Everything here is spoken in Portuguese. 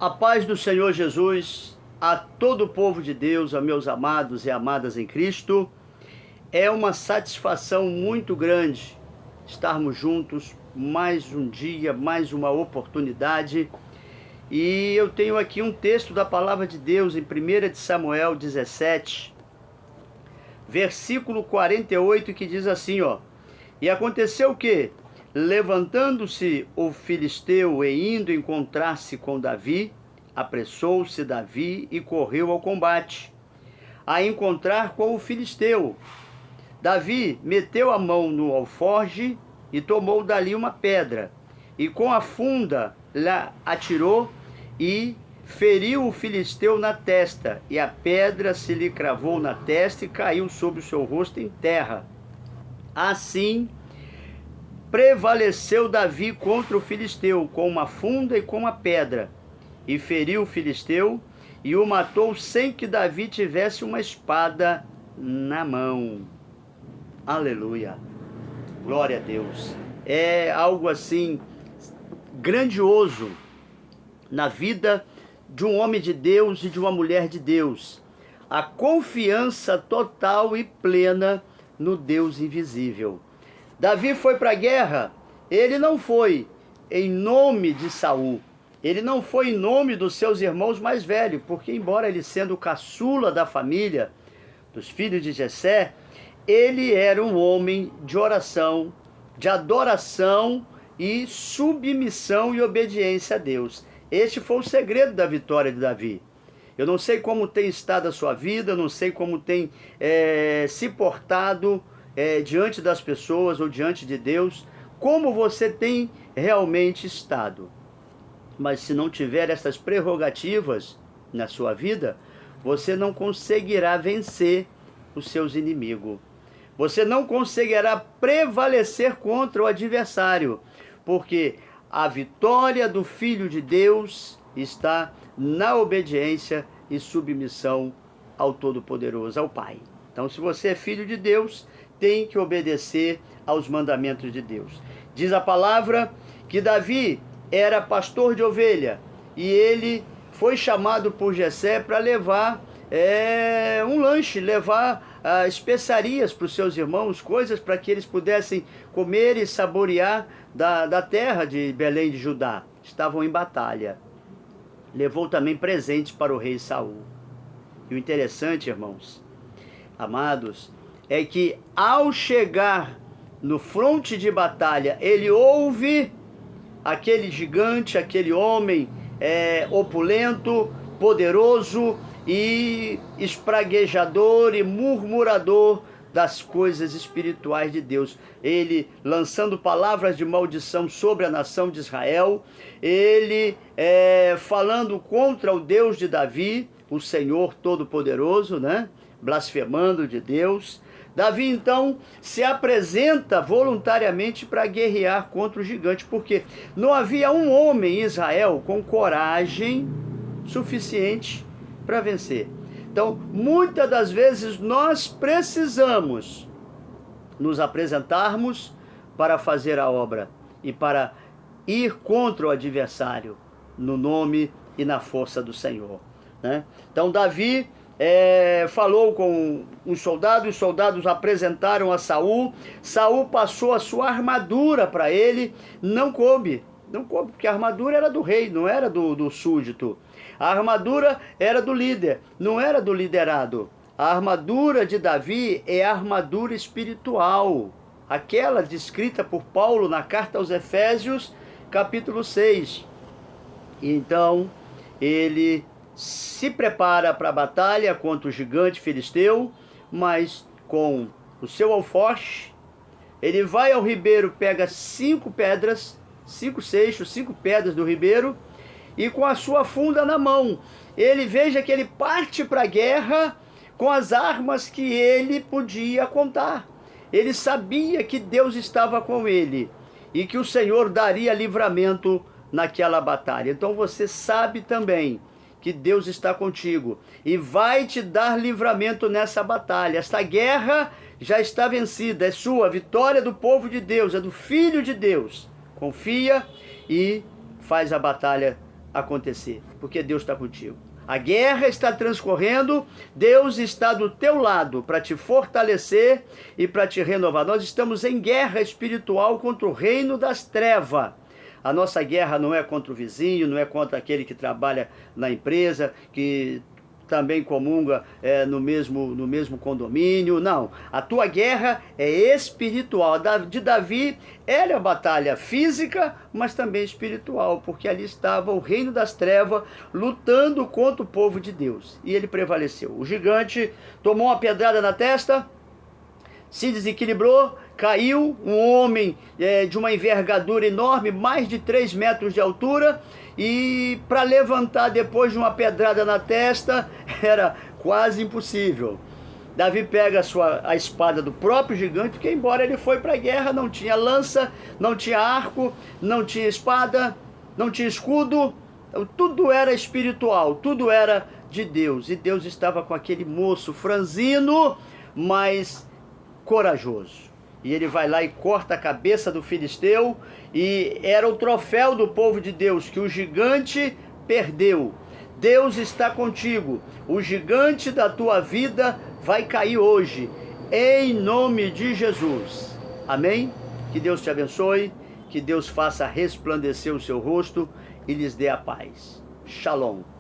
A paz do Senhor Jesus, a todo o povo de Deus, a meus amados e amadas em Cristo. É uma satisfação muito grande estarmos juntos mais um dia, mais uma oportunidade. E eu tenho aqui um texto da palavra de Deus em 1 de Samuel 17, versículo 48, que diz assim, ó: E aconteceu que, levantando-se o filisteu e indo encontrar-se com Davi, apressou-se Davi e correu ao combate, a encontrar com o filisteu. Davi meteu a mão no alforje e tomou dali uma pedra, e com a funda lá atirou e feriu o filisteu na testa, e a pedra se lhe cravou na testa e caiu sobre o seu rosto em terra. Assim prevaleceu Davi contra o filisteu, com uma funda e com uma pedra, e feriu o filisteu, e o matou sem que Davi tivesse uma espada na mão. Aleluia, glória a Deus. É algo assim grandioso na vida de um homem de Deus e de uma mulher de Deus. A confiança total e plena no Deus invisível. Davi foi para a guerra, ele não foi em nome de Saul, ele não foi em nome dos seus irmãos mais velhos, porque embora ele sendo o caçula da família, dos filhos de Jessé, ele era um homem de oração, de adoração e submissão e obediência a Deus. Este foi o segredo da vitória de Davi. Eu não sei como tem estado a sua vida, eu não sei como tem se portado diante das pessoas ou diante de Deus, como você tem realmente estado. Mas se não tiver essas prerrogativas na sua vida, você não conseguirá vencer os seus inimigos. Você não conseguirá prevalecer contra o adversário, porque a vitória do Filho de Deus está na obediência e submissão ao Todo-Poderoso, ao Pai. Então, se você é filho de Deus, tem que obedecer aos mandamentos de Deus. Diz a palavra que Davi era pastor de ovelha e ele foi chamado por Jessé para levar um lanche, levar especiarias para os seus irmãos, coisas para que eles pudessem comer e saborear da terra de Belém de Judá. Estavam em batalha. Levou também presentes para o rei Saul. E o interessante, irmãos, amados, é que ao chegar no fronte de batalha, ele ouve aquele gigante, aquele homem opulento, poderoso e espraguejador e murmurador das coisas espirituais de Deus. Ele lançando palavras de maldição sobre a nação de Israel, ele falando contra o Deus de Davi, o Senhor Todo-Poderoso, né? Blasfemando de Deus. Davi então se apresenta voluntariamente para guerrear contra o gigante, porque não havia um homem em Israel com coragem suficiente para vencer. Então, muitas das vezes nós precisamos nos apresentarmos para fazer a obra e para ir contra o adversário no nome e na força do Senhor, né? Então, Davi falou com os soldados apresentaram a Saul. Saul passou a sua armadura para ele, não coube, porque a armadura era do rei, não era do súdito. A armadura era do líder, não era do liderado. A armadura de Davi é a armadura espiritual, aquela descrita por Paulo na carta aos Efésios, capítulo 6. Então, ele se prepara para a batalha contra o gigante filisteu, mas com o seu alforje, ele vai ao ribeiro, pega 5 pedras, 5 seixos, 5 pedras do ribeiro, e com a sua funda na mão, ele veja que ele parte para a guerra com as armas que ele podia contar. Ele sabia que Deus estava com ele e que o Senhor daria livramento naquela batalha. Então você sabe também que Deus está contigo e vai te dar livramento nessa batalha. Esta guerra já está vencida, é sua, a vitória do povo de Deus, é do Filho de Deus. Confia e faz a batalha acontecer, porque Deus está contigo. A guerra está transcorrendo, Deus está do teu lado para te fortalecer e para te renovar. Nós estamos em guerra espiritual contra o reino das trevas. A nossa guerra não é contra o vizinho, não é contra aquele que trabalha na empresa, que também comunga no mesmo condomínio, não. A tua guerra é espiritual. A de Davi era a batalha física, mas também espiritual, porque ali estava o reino das trevas lutando contra o povo de Deus. E ele prevaleceu. O gigante tomou uma pedrada na testa, se desequilibrou, caiu, um homem de uma envergadura enorme, mais de 3 metros de altura, e para levantar depois de uma pedrada na testa era quase impossível. Davi pega a espada do próprio gigante, porque embora ele foi para a guerra, não tinha lança, não tinha arco, não tinha espada, não tinha escudo, tudo era espiritual, tudo era de Deus, e Deus estava com aquele moço franzino, mas corajoso. E ele vai lá e corta a cabeça do filisteu, e era o troféu do povo de Deus, que o gigante perdeu. Deus está contigo. O gigante da tua vida vai cair hoje, em nome de Jesus. Amém? Que Deus te abençoe, que Deus faça resplandecer o seu rosto e lhes dê a paz. Shalom.